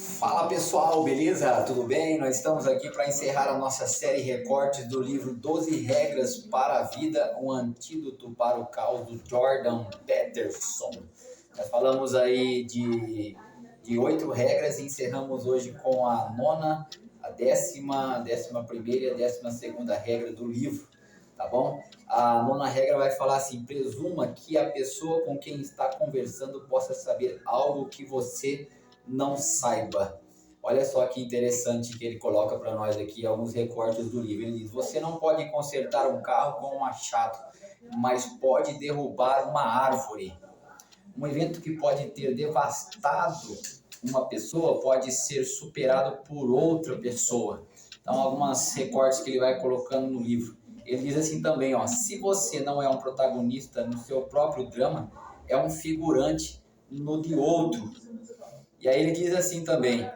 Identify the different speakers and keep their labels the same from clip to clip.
Speaker 1: Fala pessoal, beleza? Tudo bem? Nós estamos aqui para encerrar a nossa série recortes do livro 12 Regras para a Vida, um Antídoto para o Caos, do Jordan Peterson. Nós falamos aí de 8 regras e encerramos hoje com a nona, a décima primeira e a 12ª regra do livro, tá bom? A nona regra vai falar assim: presuma que a pessoa com quem está conversando possa saber algo que você não saiba. Olha só que interessante que ele coloca para nós aqui alguns recortes do livro. Ele diz: você não pode consertar um carro com um machado, mas pode derrubar uma árvore. Um evento que pode ter devastado uma pessoa pode ser superado por outra pessoa. Então, alguns recortes que ele vai colocando no livro. Ele diz assim também, ó: se você não é um protagonista no seu próprio drama, é um figurante no de outro. E aí ele diz assim também: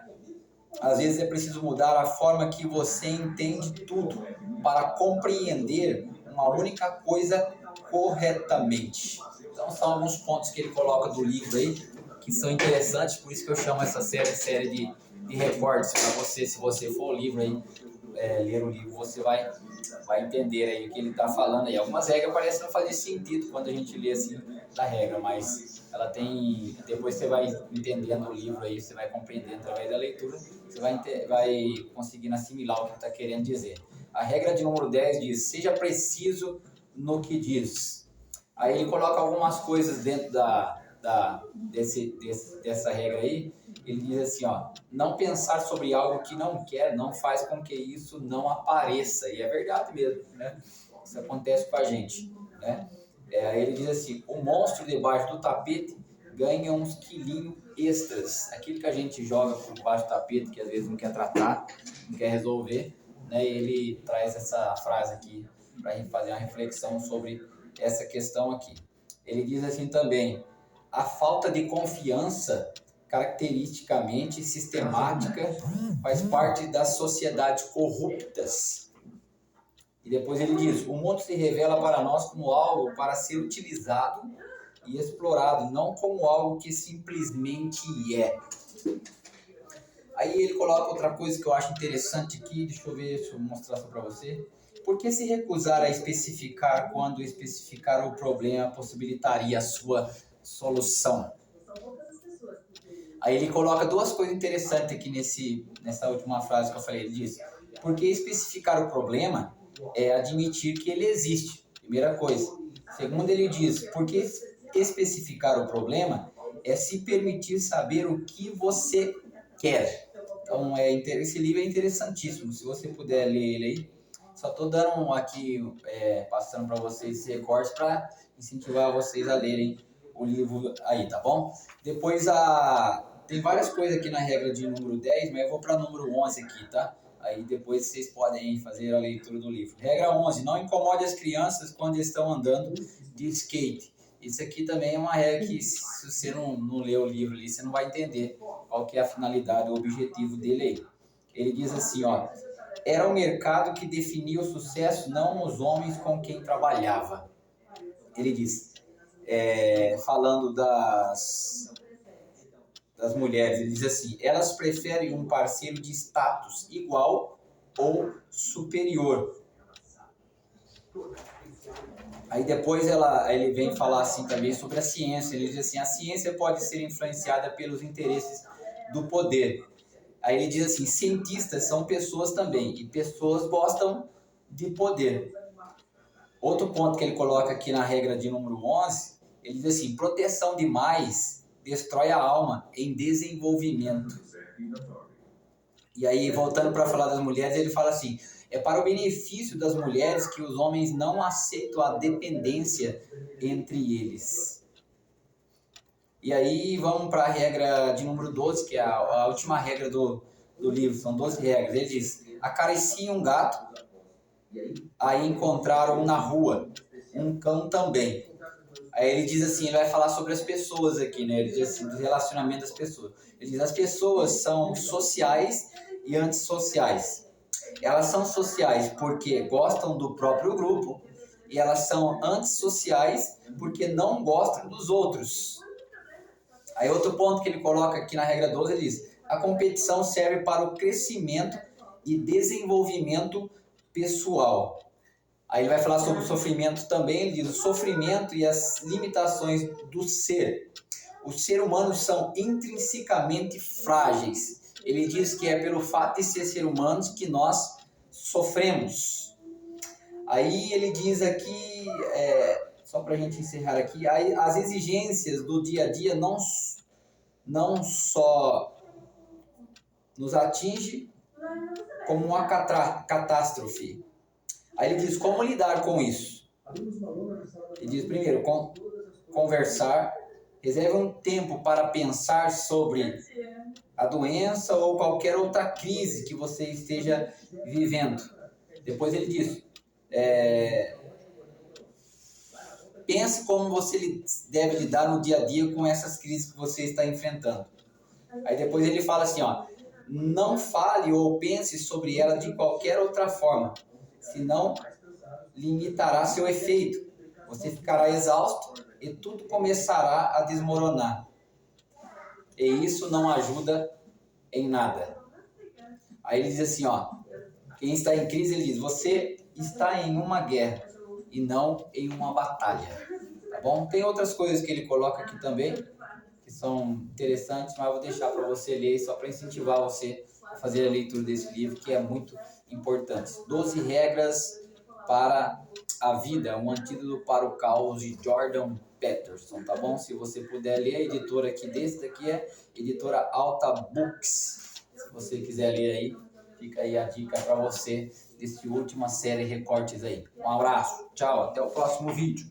Speaker 1: às vezes é preciso mudar a forma que você entende tudo para compreender uma única coisa corretamente. Então são alguns pontos que ele coloca do livro aí, que são interessantes, por isso que eu chamo essa série de recortes para você. Se você for o livro aí, ler o livro, você vai entender aí o que ele está falando aí. Algumas regras parecem não fazer sentido quando a gente lê assim da regra, mas ela tem, depois você vai entendendo o livro aí, você vai compreendendo através da leitura, você vai conseguindo assimilar o que está querendo dizer. A regra de número 10 diz: seja preciso no que diz. Aí ele coloca algumas coisas dentro dessa regra aí. Ele diz assim, ó: não pensar sobre algo que não quer não faz com que isso não apareça. E é verdade mesmo, né? Isso acontece com a gente, né? Aí ele diz assim: o monstro debaixo do tapete ganha uns quilinhos extras. Aquilo que a gente joga por baixo do tapete, que às vezes não quer tratar, não quer resolver, né? Ele traz essa frase aqui para a gente fazer uma reflexão sobre essa questão aqui. Ele diz assim também: a falta de confiança, caracteristicamente sistemática, faz parte das sociedades corruptas. E depois ele diz: o mundo se revela para nós como algo para ser utilizado e explorado, não como algo que simplesmente é. Aí ele coloca outra coisa que eu acho interessante aqui, deixa eu mostrar só para você. Por que se recusar a especificar quando especificar o problema possibilitaria a sua solução? Aí ele coloca duas coisas interessantes aqui nessa última frase que eu falei. Ele diz: porque especificar o problema é admitir que ele existe, primeira coisa. Segundo, ele diz: porque especificar o problema é se permitir saber o que você quer. Então, esse livro é interessantíssimo. Se você puder ler ele aí, só estou dando aqui, passando para vocês esse recorte para incentivar vocês a lerem o livro aí, tá bom? Depois, tem várias coisas aqui na regra de número 10, mas eu vou para número 11 aqui, tá? Aí depois vocês podem fazer a leitura do livro. Regra 11: não incomode as crianças quando estão andando de skate. Isso aqui também é uma regra que, se você não ler o livro ali, você não vai entender qual que é a finalidade, o objetivo dele aí. Ele diz assim, ó: era o mercado que definia o sucesso, não os homens com quem trabalhava. Ele diz, falando das mulheres, ele diz assim: elas preferem um parceiro de status igual ou superior. Aí depois ele vem falar assim também sobre a ciência. Ele diz assim: a ciência pode ser influenciada pelos interesses do poder. Aí ele diz assim: cientistas são pessoas também, e pessoas gostam de poder. Outro ponto que ele coloca aqui na regra de número 11, ele diz assim: proteção demais destrói a alma em desenvolvimento. E aí, voltando para falar das mulheres, ele fala assim: é para o benefício das mulheres que os homens não aceitam a dependência entre eles. E aí vamos para a regra de número 12, que é a última regra do livro. São 12 regras. Ele diz: acaricie um gato, aí encontraram na rua, um cão também. Aí ele diz assim, ele vai falar sobre as pessoas aqui, né? Ele diz assim, do relacionamento das pessoas. Ele diz: as pessoas são sociais e antissociais. Elas são sociais porque gostam do próprio grupo, e elas são antissociais porque não gostam dos outros. Aí outro ponto que ele coloca aqui na regra 12, ele diz: A competição serve para o crescimento e desenvolvimento pessoal. Aí ele vai falar sobre o sofrimento também. Ele diz o sofrimento e as limitações do ser. Os seres humanos são intrinsecamente frágeis. Ele diz que é pelo fato de ser ser humanos que nós sofremos. Aí ele diz aqui, só para a gente encerrar aqui, as exigências do dia a dia não só nos atinge como uma catástrofe. Aí ele diz como lidar com isso. Ele diz primeiro, conversar, reserve um tempo para pensar sobre a doença ou qualquer outra crise que você esteja vivendo. Depois ele diz, pense como você deve lidar no dia a dia com essas crises que você está enfrentando. Aí depois ele fala assim, não fale ou pense sobre ela de qualquer outra forma, senão limitará seu efeito. Você ficará exausto e tudo começará a desmoronar. E isso não ajuda em nada. Aí ele diz assim, quem está em crise, ele diz, você está em uma guerra e não em uma batalha. Tá bom? Tem outras coisas que ele coloca aqui também, que são interessantes, mas eu vou deixar para você ler, só para incentivar você a fazer a leitura desse livro, que é muito importante. 12 regras para a vida, um antídoto para o caos, de Jordan Peterson, tá bom? Se você puder ler, a editora aqui desse daqui é editora Alta Books. Se você quiser ler aí, fica aí a dica para você desse última série Recortes aí. Um abraço, tchau, até o próximo vídeo.